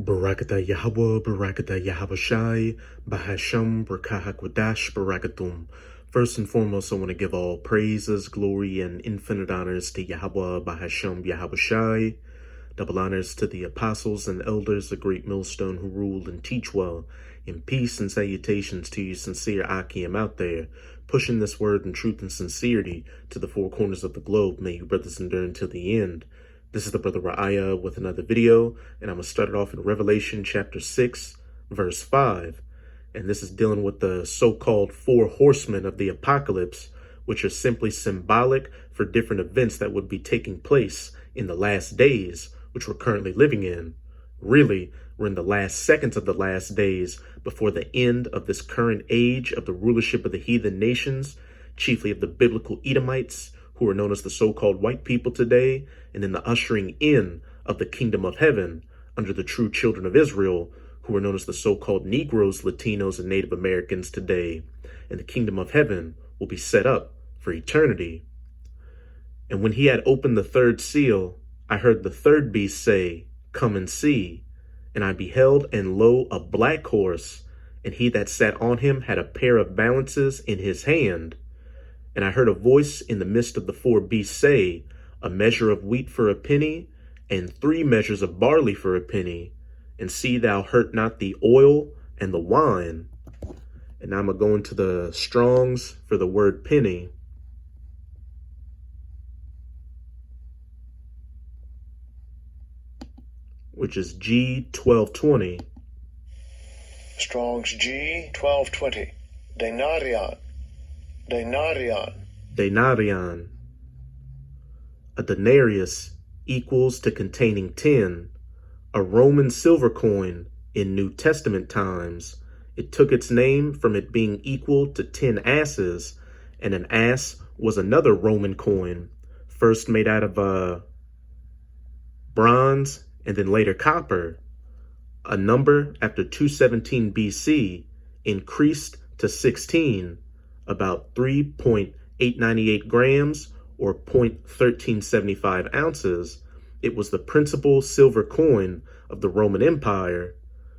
Barakata Yahweh, Barakata Yahawashi, Bahasham, Brakahakwadash, Barakatum. First and foremost, I want to give all praises, glory, and infinite honors to Yahweh, Bahasham, Yahawashi. Double honors to the apostles and elders, the great millstone who rule and teach well. In peace and salutations to you sincere Akim out there, pushing this word in truth and sincerity to the four corners of the globe. May you brothers endure until the end. This is the brother Ra'aya with another video, and I'm going to start it off in Revelation chapter 6, verse 5. And this is dealing with the so-called four horsemen of the apocalypse, which are simply symbolic for different events that would be taking place in the last days, which we're currently living in. Really, we're in the last seconds of the last days before the end of this current age of the rulership of the heathen nations, chiefly of the biblical Edomites, who are known as the so-called white people today, and then the ushering in of the kingdom of heaven under the true children of Israel, who are known as the so-called Negroes, Latinos, and Native Americans today. And the kingdom of heaven will be set up for eternity. And when he had opened the third seal, I heard the third beast say, "Come and see." And I beheld, and lo, a black horse, and he that sat on him had a pair of balances in his hand. And I heard a voice in the midst of the four beasts say, "A measure of wheat for a penny, and 3 measures of barley for a penny. And see thou hurt not the oil and the wine." And now I'm going to go into the Strongs for the word penny. Which is G1220. Strong's G1220. Denarion. Denarion. Denarion. A denarius equals to containing 10, a Roman silver coin in New Testament times. It took its name from it being equal to 10 asses, and an ass was another Roman coin, first made out of bronze and then later copper. A number after 217 BC increased to 16, about 3.898 grams or 0.1375 ounces. It was the principal silver coin of the Roman Empire.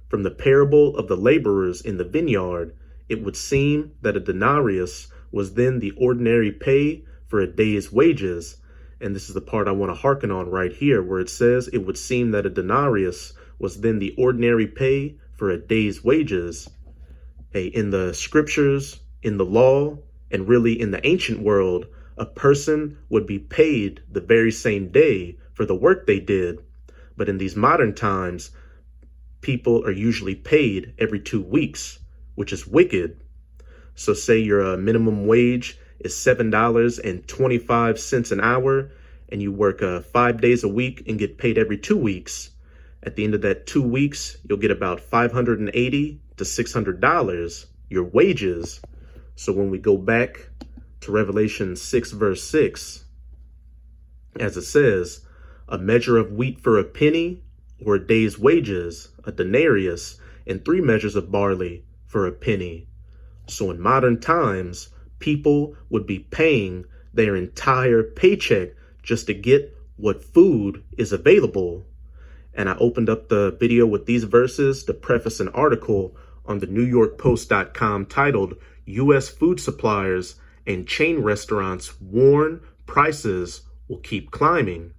From the parable of the laborers in the vineyard, it would seem that a denarius was then the ordinary pay for a day's wages. And this is the part I want to hearken on right here, where it says it would seem that a denarius was then the ordinary pay for a day's wages. Hey, in the scriptures, in the law, and really in the ancient world, a person would be paid the very same day for the work they did. But in these modern times, people are usually paid every 2 weeks, which is wicked. So say your minimum wage is $7.25 an hour, and you work 5 days a week and get paid every 2 weeks. At the end of that 2 weeks, you'll get about $580 to $600, your wages. So when we go back to Revelation 6, verse 6, as it says, a measure of wheat for a penny, or a day's wages, a denarius, and 3 measures of barley for a penny. So in modern times, people would be paying their entire paycheck just to get what food is available. And I opened up the video with these verses to preface an article on the NewYorkPost.com titled, "U.S. Food Suppliers and Chain Restaurants Warn Prices Will Keep Climbing."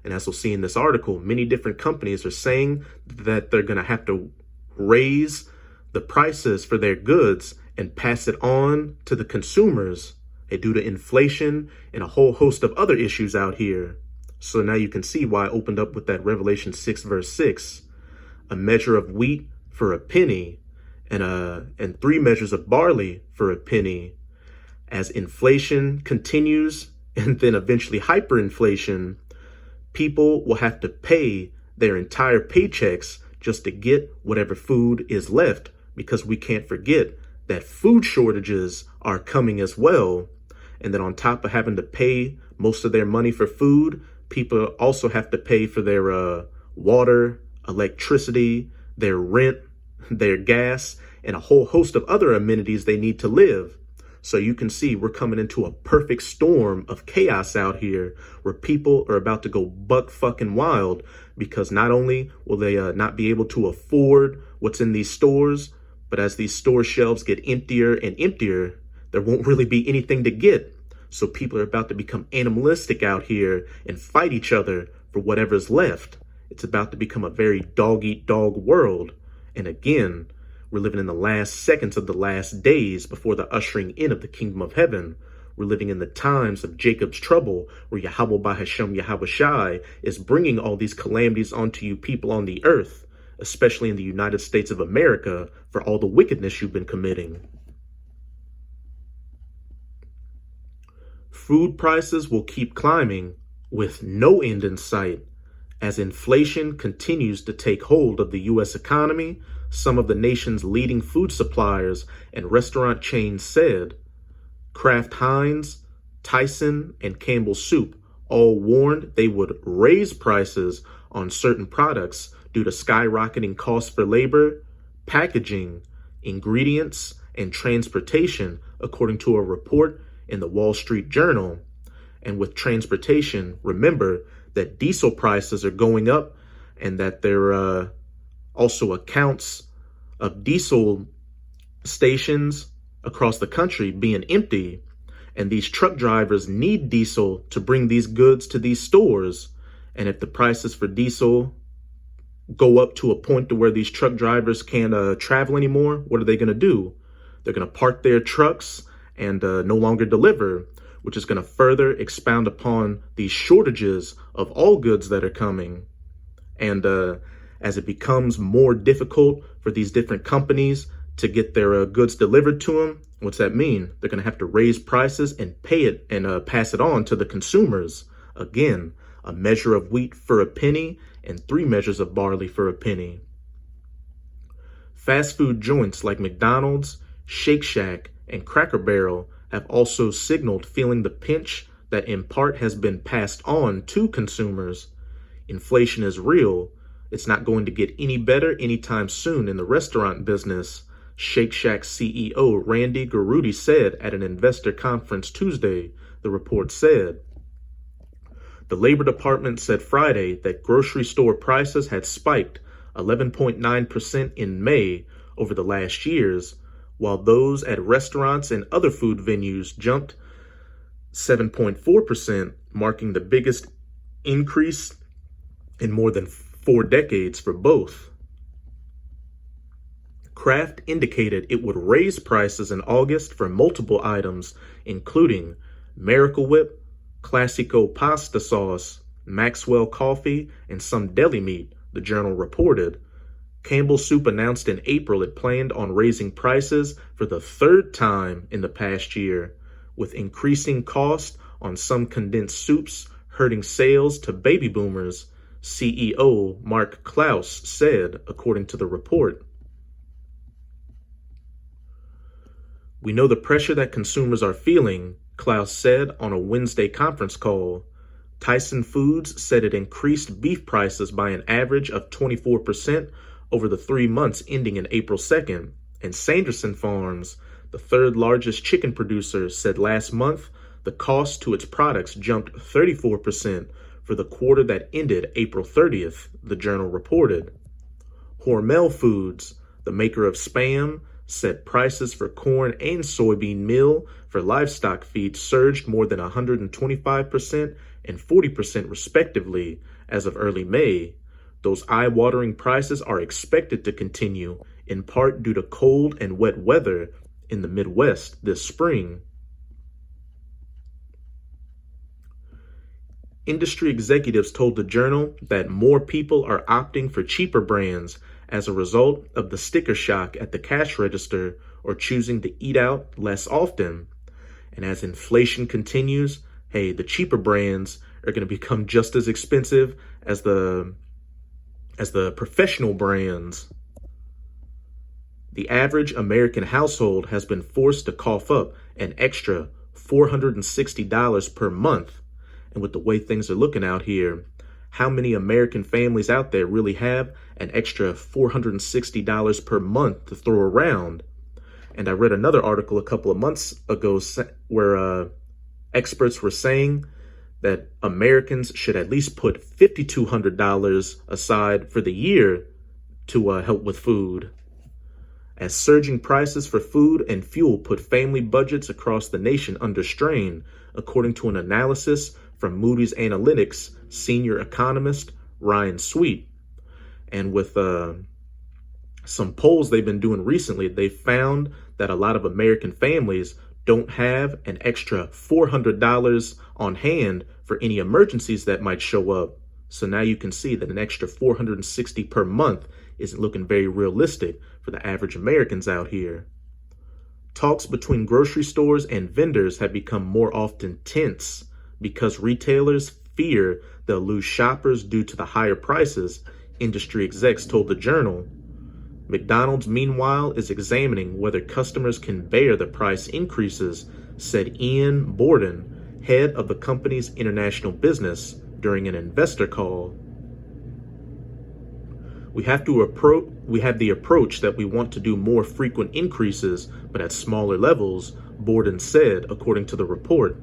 And as we'll see in this article, many different companies are saying that they're going to have to raise the prices for their goods and pass it on to the consumers due to inflation and a whole host of other issues out here. So now you can see why I opened up with that Revelation 6, verse 6. A measure of wheat for a penny, and 3 measures of barley for a penny. As inflation continues, and then eventually hyperinflation, people will have to pay their entire paychecks just to get whatever food is left, because we can't forget that food shortages are coming as well. And then on top of having to pay most of their money for food, people also have to pay for their water, electricity, their rent, their gas, and a whole host of other amenities they need to live. So you can see we're coming into a perfect storm of chaos out here where people are about to go buck fucking wild because not only will they not be able to afford what's in these stores, but as these store shelves get emptier and emptier, there won't really be anything to get. So people are about to become animalistic out here and fight each other for whatever's left. It's about to become a very dog-eat-dog world. And again, we're living in the last seconds of the last days before the ushering in of the kingdom of heaven. We're living in the times of Jacob's trouble, where Yahweh Bahashem Yahweh Shai is bringing all these calamities onto you people on the earth, especially in the United States of America, for all the wickedness you've been committing. Food prices will keep climbing with no end in sight as inflation continues to take hold of the U.S. economy. Some of the nation's leading food suppliers and restaurant chains said. Kraft Heinz, Tyson, and Campbell Soup all warned they would raise prices on certain products due to skyrocketing costs for labor, packaging, ingredients, and transportation, according to a report in the Wall Street Journal. And with transportation, remember that diesel prices are going up and that there are also accounts of diesel stations across the country being empty. And these truck drivers need diesel to bring these goods to these stores. And if the prices for diesel go up to a point to where these truck drivers can't travel anymore, what are they going to do? They're going to park their trucks and no longer deliver, which is going to further expound upon these shortages of all goods that are coming. And as it becomes more difficult for these different companies to get their goods delivered to them, what's that mean? They're going to have to raise prices and pay it and pass it on to the consumers. Again, a measure of wheat for a penny and 3 measures of barley for a penny. Fast food joints like McDonald's, Shake Shack, and Cracker Barrel have also signaled feeling the pinch that in part has been passed on to consumers. Inflation is real. It's not going to get any better anytime soon in the restaurant business, Shake Shack CEO Randy Garutti said at an investor conference Tuesday, the report said. The Labor Department said Friday that grocery store prices had spiked 11.9% in May over the last years, while those at restaurants and other food venues jumped 7.4%, marking the biggest increase in more than 4 decades for both. Kraft indicated it would raise prices in August for multiple items, including Miracle Whip, Classico pasta sauce, Maxwell coffee, and some deli meat, the Journal reported. Campbell Soup announced in April it planned on raising prices for the 3rd time in the past year, with increasing cost on some condensed soups hurting sales to baby boomers, CEO Mark Klaus said, according to the report. We know the pressure that consumers are feeling, Klaus said on a Wednesday conference call. Tyson Foods said it increased beef prices by an average of 24% over the 3 months ending in April 2nd, and Sanderson Farms, the 3rd largest chicken producer, said last month the cost to its products jumped 34% for the quarter that ended April 30th, the Journal reported. Hormel Foods, the maker of Spam, said prices for corn and soybean meal for livestock feed surged more than 125% and 40% respectively as of early May. Those eye-watering prices are expected to continue, in part due to cold and wet weather in the Midwest this spring. Industry executives told the Journal that more people are opting for cheaper brands as a result of the sticker shock at the cash register or choosing to eat out less often. And as inflation continues, the cheaper brands are going to become just as expensive as the professional brands. The average American household has been forced to cough up an extra $460 per month. And with the way things are looking out here, how many American families out there really have an extra $460 per month to throw around? And I read another article a couple of months ago where experts were saying that Americans should at least put $5,200 aside for the year to help with food, as surging prices for food and fuel put family budgets across the nation under strain, according to an analysis from Moody's Analytics senior economist Ryan Sweet. And with some polls they've been doing recently, they found that a lot of American families don't have an extra $400 on hand for any emergencies that might show up. So now you can see that an extra $460 per month isn't looking very realistic for the average Americans out here. Talks between grocery stores and vendors have become more often tense because retailers fear they'll lose shoppers due to the higher prices, industry execs told the Journal. McDonald's, meanwhile, is examining whether customers can bear the price increases, said Ian Borden, head of the company's international business, during an investor call. We have the approach that we want to do more frequent increases, but at smaller levels, Borden said, according to the report.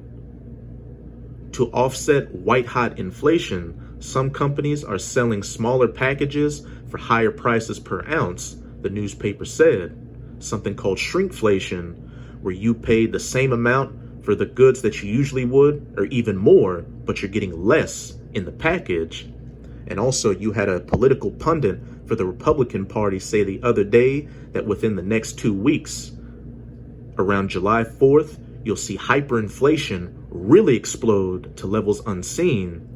To offset white-hot inflation, some companies are selling smaller packages for higher prices per ounce, the newspaper said, something called shrinkflation, where you pay the same amount for the goods that you usually would, or even more, but you're getting less in the package. And also, you had a political pundit for the Republican Party say the other day that within the next 2 weeks, around July 4th, you'll see hyperinflation really explode to levels unseen.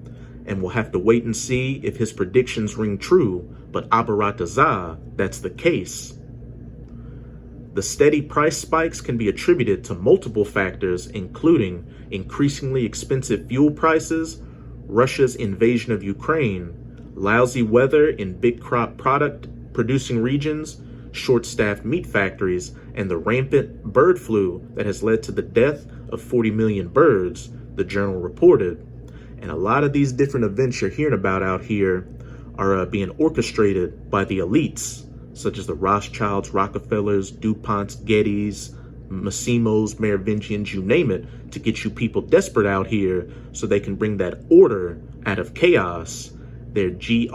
And we'll have to wait and see if his predictions ring true, but abaratazah, that's the case. The steady price spikes can be attributed to multiple factors, including increasingly expensive fuel prices, Russia's invasion of Ukraine, lousy weather in big crop product producing regions, short-staffed meat factories, and the rampant bird flu that has led to the death of 40 million birds, the Journal reported. And a lot of these different events you're hearing about out here are being orchestrated by the elites, such as the Rothschilds, Rockefellers, DuPonts, Gettys, Massimos, Merovingians, you name it, to get you people desperate out here so they can bring that order out of chaos. They're GREAT,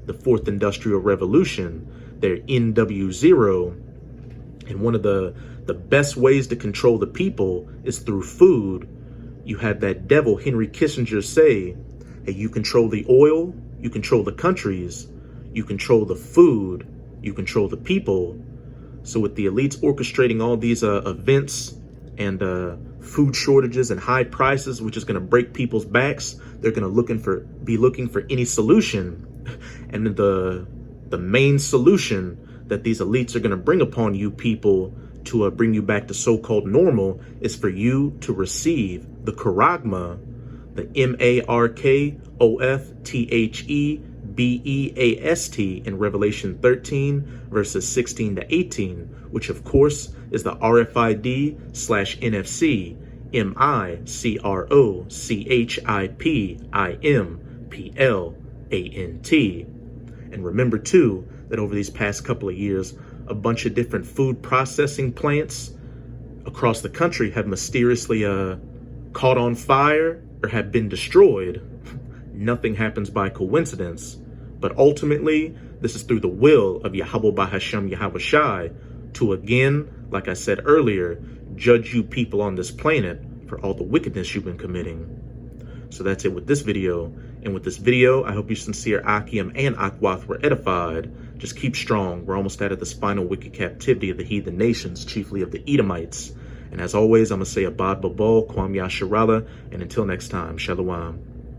the Fourth Industrial Revolution. They're NW0. And one of the best ways to control the people is through food. You had that devil Henry Kissinger say, hey, you control the oil, you control the countries, you control the food, you control the people. So with the elites orchestrating all these events and food shortages and high prices, which is going to break people's backs, they're going to be looking for any solution. And the main solution that these elites are going to bring upon you people to bring you back to so-called normal is for you to receive the charagma, the MARKOFTHEBEAST in Revelation 13, verses 16 to 18, which of course is the RFID/NFC MICROCHIPIMPLANT. And remember too, that over these past couple of years, a bunch of different food processing plants across the country have mysteriously caught on fire or have been destroyed. Nothing happens by coincidence, but ultimately, this is through the will of Yahweh Bahashem Yahweh Shai to again, like I said earlier, judge you people on this planet for all the wickedness you've been committing. So that's it with this video. And with this video, I hope you sincere Akim and Akwath were edified. Just keep strong. We're almost out of this final wicked captivity of the heathen nations, chiefly of the Edomites. And as always, I'm going to say Abad Babal, Kwam Yasharala, and until next time, Shalom.